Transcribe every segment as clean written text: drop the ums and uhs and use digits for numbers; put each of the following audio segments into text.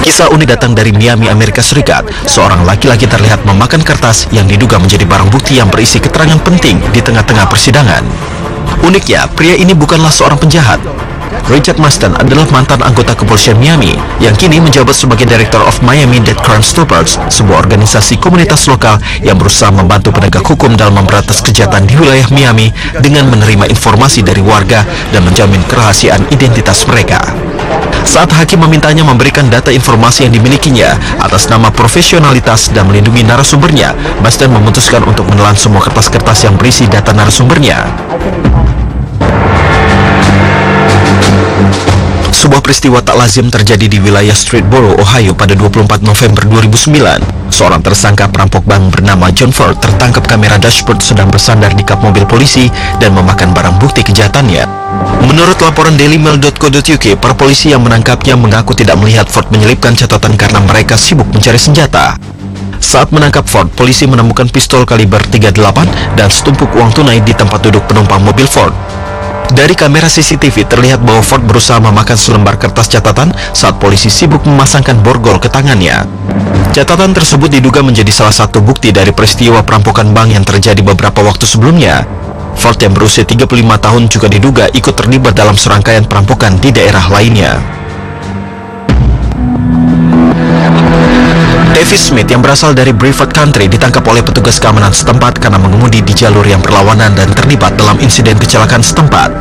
Kisah unik datang dari Miami, Amerika Serikat. Seorang laki-laki terlihat memakan kertas yang diduga menjadi barang bukti yang berisi keterangan penting di tengah-tengah persidangan. Uniknya, pria ini bukanlah seorang penjahat. Richard Marston adalah mantan anggota kepolisian Miami yang kini menjabat sebagai Director of Miami-Dade Crime Stoppers, sebuah organisasi komunitas lokal yang berusaha membantu penegak hukum dalam memberantas kejahatan di wilayah Miami dengan menerima informasi dari warga dan menjamin kerahasiaan identitas mereka. Saat hakim memintanya memberikan data informasi yang dimilikinya atas nama profesionalitas dan melindungi narasumbernya, Marston memutuskan untuk menelan semua kertas-kertas yang berisi data narasumbernya. Sebuah peristiwa tak lazim terjadi di wilayah Streetboro, Ohio pada 24 November 2009. Seorang tersangka perampok bank bernama John Ford tertangkap kamera dashboard sedang bersandar di kap mobil polisi dan memakan barang bukti kejahatannya. Menurut laporan dailymail.co.uk, para polisi yang menangkapnya mengaku tidak melihat Ford menyelipkan catatan karena mereka sibuk mencari senjata. Saat menangkap Ford, polisi menemukan pistol kaliber 38 dan setumpuk uang tunai di tempat duduk penumpang mobil Ford. Dari kamera CCTV terlihat bahwa Ford berusaha memakan selembar kertas catatan saat polisi sibuk memasangkan borgol ke tangannya. Catatan tersebut diduga menjadi salah satu bukti dari peristiwa perampokan bank yang terjadi beberapa waktu sebelumnya. Ford yang berusia 35 tahun juga diduga ikut terlibat dalam serangkaian perampokan di daerah lainnya. Davis Smith yang berasal dari Brevard Country ditangkap oleh petugas keamanan setempat karena mengemudi di jalur yang berlawanan dan terlibat dalam insiden kecelakaan setempat.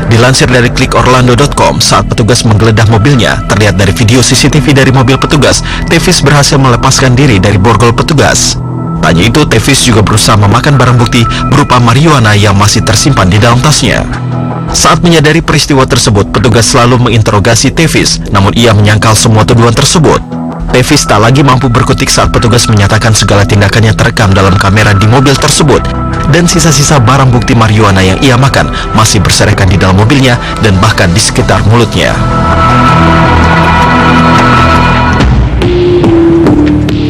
Dilansir dari clickorlando.com, saat petugas menggeledah mobilnya, terlihat dari video CCTV dari mobil petugas, Davis berhasil melepaskan diri dari borgol petugas. Tak hanya itu, Davis juga berusaha memakan barang bukti berupa marijuana yang masih tersimpan di dalam tasnya. Saat menyadari peristiwa tersebut, petugas selalu menginterogasi Davis, namun ia menyangkal semua tuduhan tersebut. Davis tak lagi mampu berkutik saat petugas menyatakan segala tindakannya terekam dalam kamera di mobil tersebut, dan sisa-sisa barang bukti marijuana yang ia makan masih berserakan di dalam mobilnya dan bahkan di sekitar mulutnya.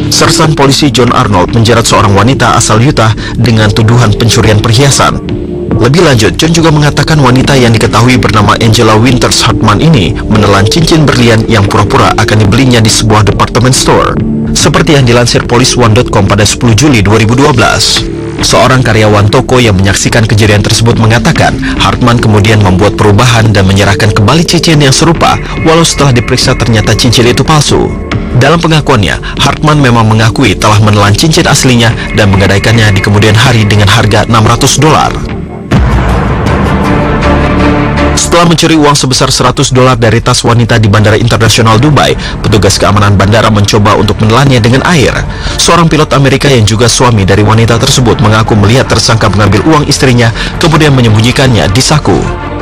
Sersan polisi John Arnold menjerat seorang wanita asal Utah dengan tuduhan pencurian perhiasan. Lebih lanjut, John juga mengatakan wanita yang diketahui bernama Angela Winters Hartman ini menelan cincin berlian yang pura-pura akan dibelinya di sebuah department store. Seperti yang dilansir polisone.com pada 10 Juli 2012. Seorang karyawan toko yang menyaksikan kejadian tersebut mengatakan Hartman kemudian membuat perubahan dan menyerahkan kembali cincin yang serupa, walau setelah diperiksa ternyata cincin itu palsu. Dalam pengakuannya, Hartman memang mengakui telah menelan cincin aslinya dan menggadaikannya di kemudian hari dengan harga $600. Setelah mencuri uang sebesar $100 dari tas wanita di Bandara Internasional Dubai, petugas keamanan bandara mencoba untuk menelannya dengan air. Seorang pilot Amerika yang juga suami dari wanita tersebut mengaku melihat tersangka mengambil uang istrinya, kemudian menyembunyikannya di saku.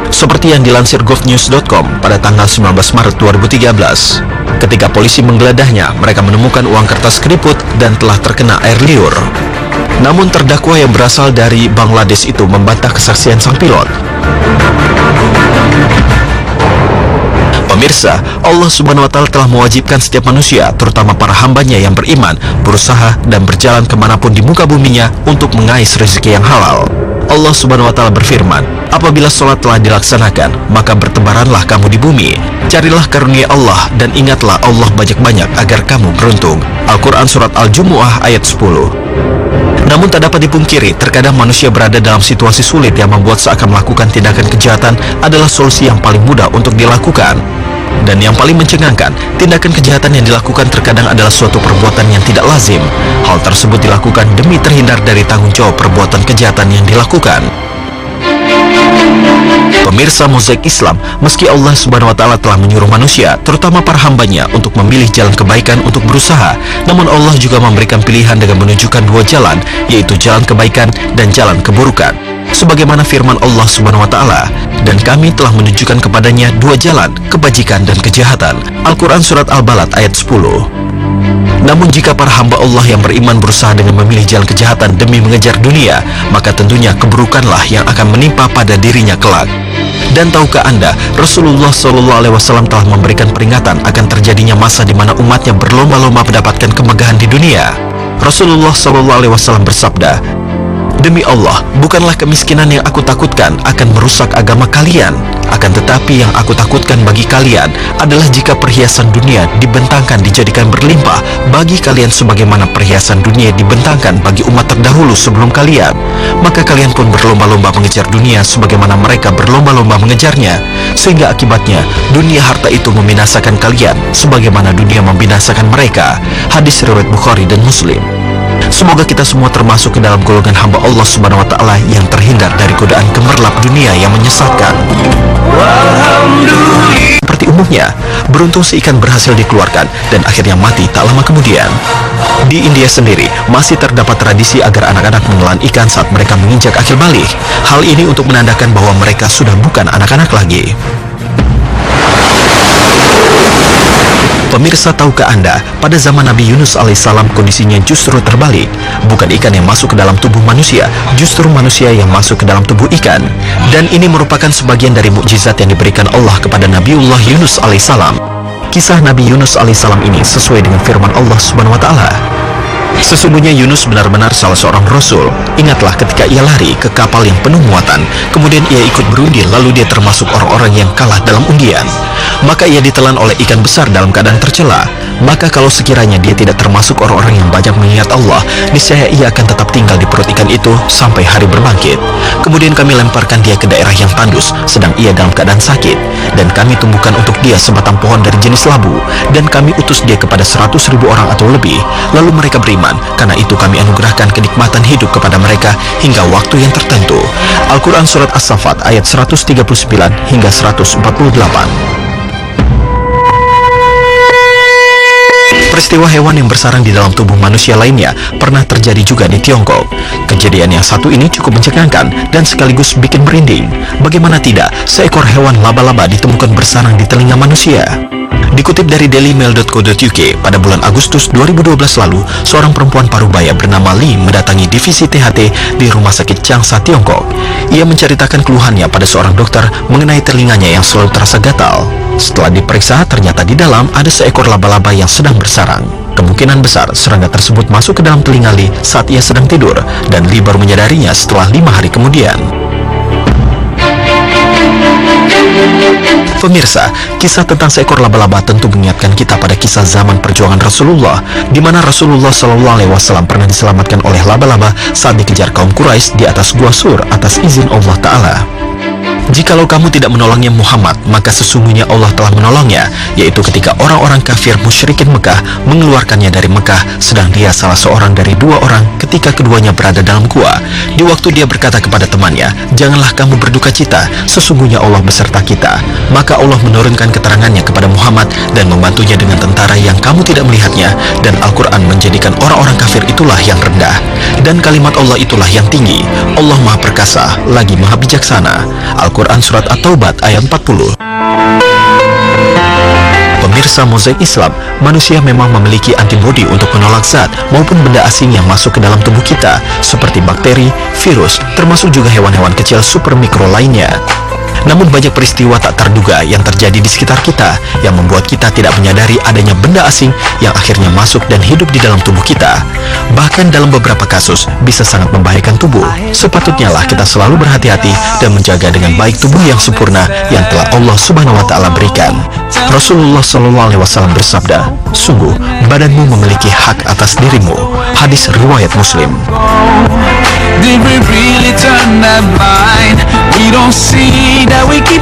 Seperti yang dilansir govnews.com pada tanggal 19 Maret 2013. Ketika polisi menggeledahnya, mereka menemukan uang kertas keriput dan telah terkena air liur. Namun terdakwa yang berasal dari Bangladesh itu membantah kesaksian sang pilot. Pemirsa, Allah Subhanahu wa Ta'ala telah mewajibkan setiap manusia, terutama para hambanya yang beriman, berusaha dan berjalan kemanapun di muka buminya untuk mengais rezeki yang halal. Allah Subhanahu wa Ta'ala berfirman, apabila sholat telah dilaksanakan, maka bertebaranlah kamu di bumi. Carilah karunia Allah dan ingatlah Allah banyak-banyak agar kamu beruntung. Al-Quran Surat Al-Jumu'ah ayat 10. Namun tak dapat dipungkiri, terkadang manusia berada dalam situasi sulit yang membuat seakan melakukan tindakan kejahatan adalah solusi yang paling mudah untuk dilakukan. Dan yang paling mencengangkan, tindakan kejahatan yang dilakukan terkadang adalah suatu perbuatan yang tidak lazim. Hal tersebut dilakukan demi terhindar dari tanggung jawab perbuatan kejahatan yang dilakukan. Pemirsa Mozaik Islam, meski Allah Subhanahu wa Ta'ala telah menyuruh manusia, terutama para hambanya, untuk memilih jalan kebaikan untuk berusaha, namun Allah juga memberikan pilihan dengan menunjukkan dua jalan, yaitu jalan kebaikan dan jalan keburukan. Sebagaimana firman Allah Subhanahu wa Ta'ala, dan kami telah menunjukkan kepadanya dua jalan, kebajikan dan kejahatan. Al-Quran Surat Al-Balad ayat 10. Namun jika para hamba Allah yang beriman berusaha dengan memilih jalan kejahatan demi mengejar dunia, maka tentunya keburukanlah yang akan menimpa pada dirinya kelak. Dan tahukah Anda, Rasulullah SAW telah memberikan peringatan akan terjadinya masa di mana umatnya berlomba-lomba mendapatkan kemegahan di dunia. Rasulullah SAW bersabda, Demi Allah, bukanlah kemiskinan yang aku takutkan akan merusak agama kalian. Akan tetapi yang aku takutkan bagi kalian adalah jika perhiasan dunia dibentangkan dijadikan berlimpah bagi kalian sebagaimana perhiasan dunia dibentangkan bagi umat terdahulu sebelum kalian. Maka kalian pun berlomba-lomba mengejar dunia sebagaimana mereka berlomba-lomba mengejarnya. Sehingga akibatnya, dunia harta itu membinasakan kalian sebagaimana dunia membinasakan mereka. Hadis riwayat Bukhari dan Muslim. Semoga kita semua termasuk ke dalam golongan hamba Allah Subhanahu wa Ta'ala yang terhindar dari godaan gemerlap dunia yang menyesatkan. Seperti umumnya, beruntung si ikan berhasil dikeluarkan dan akhirnya mati tak lama kemudian. Di India sendiri, masih terdapat tradisi agar anak-anak menelan ikan saat mereka menginjak akhir balik. Hal ini untuk menandakan bahwa mereka sudah bukan anak-anak lagi. Pemirsa, tahukah Anda, pada zaman Nabi Yunus alaihissalam kondisinya justru terbalik. Bukan ikan yang masuk ke dalam tubuh manusia, justru manusia yang masuk ke dalam tubuh ikan. Dan ini merupakan sebagian dari mukjizat yang diberikan Allah kepada Nabiullah Yunus alaihissalam. Kisah Nabi Yunus alaihissalam ini sesuai dengan firman Allah Subhanahu wa Ta'ala. Sesungguhnya Yunus benar-benar salah seorang rasul. Ingatlah ketika ia lari ke kapal yang penuh muatan, kemudian ia ikut berundi, lalu dia termasuk orang-orang yang kalah dalam undian. Maka ia ditelan oleh ikan besar dalam keadaan tercela. Maka kalau sekiranya dia tidak termasuk orang-orang yang banyak mengingat Allah, niscaya ia akan tetap tinggal di perut ikan itu sampai hari berbangkit. Kemudian kami lemparkan dia ke daerah yang tandus, sedang ia dalam keadaan sakit. Dan kami tumbuhkan untuk dia sebatang pohon dari jenis labu. Dan kami utus dia kepada 100.000 orang atau lebih. Lalu mereka beriman, karena itu kami anugerahkan kenikmatan hidup kepada mereka hingga waktu yang tertentu. Al-Quran Surat As-Saffat ayat 139 hingga 148. Peristiwa hewan yang bersarang di dalam tubuh manusia lainnya pernah terjadi juga di Tiongkok. Kejadian yang satu ini cukup mencengangkan dan sekaligus bikin merinding. Bagaimana tidak, seekor hewan laba-laba ditemukan bersarang di telinga manusia. Dikutip dari dailymail.co.uk, pada bulan Agustus 2012 lalu, seorang perempuan parubaya bernama Li mendatangi divisi THT di Rumah Sakit Changsha, Tiongkok. Ia menceritakan keluhannya pada seorang dokter mengenai telinganya yang selalu terasa gatal. Setelah diperiksa, ternyata di dalam ada seekor laba-laba yang sedang bersarang. Kemungkinan besar serangga tersebut masuk ke dalam telinga Li saat ia sedang tidur, dan Li baru menyadarinya setelah 5 hari kemudian. Pemirsa, kisah tentang seekor laba-laba tentu mengingatkan kita pada kisah zaman perjuangan Rasulullah, di mana Rasulullah SAW pernah diselamatkan oleh laba-laba saat dikejar kaum Quraisy di atas Gua Sur atas izin Allah Ta'ala. Jikalau kamu tidak menolongnya Muhammad, maka sesungguhnya Allah telah menolongnya, yaitu ketika orang-orang kafir musyrikin Mekah mengeluarkannya dari Mekah, sedang dia salah seorang dari 2 orang ketika keduanya berada dalam gua. Di waktu dia berkata kepada temannya, "Janganlah kamu berduka cita, sesungguhnya Allah beserta kita." Maka Allah menurunkan keterangannya kepada Muhammad dan membantunya dengan tentara yang kamu tidak melihatnya, dan Al-Quran menjadikan orang-orang kafir itulah yang rendah, dan kalimat Allah itulah yang tinggi. Allah Maha Perkasa, lagi Maha Bijaksana. Al-Quran Surat At-Taubat ayat 40. Pemirsa Mozaik Islam, manusia memang memiliki antibodi untuk menolak zat maupun benda asing yang masuk ke dalam tubuh kita, seperti bakteri, virus, termasuk juga hewan-hewan kecil super mikro lainnya. Namun banyak peristiwa tak terduga yang terjadi di sekitar kita yang membuat kita tidak menyadari adanya benda asing yang akhirnya masuk dan hidup di dalam tubuh kita. Bahkan dalam beberapa kasus bisa sangat membahayakan tubuh. Sepatutnya lah kita selalu berhati-hati dan menjaga dengan baik tubuh yang sempurna yang telah Allah Subhanahu wa Ta'ala berikan. Rasulullah SAW bersabda, "Sungguh badanmu memiliki hak atas dirimu." Hadis riwayat Muslim. Did we really turn that blind? We don't see that we keep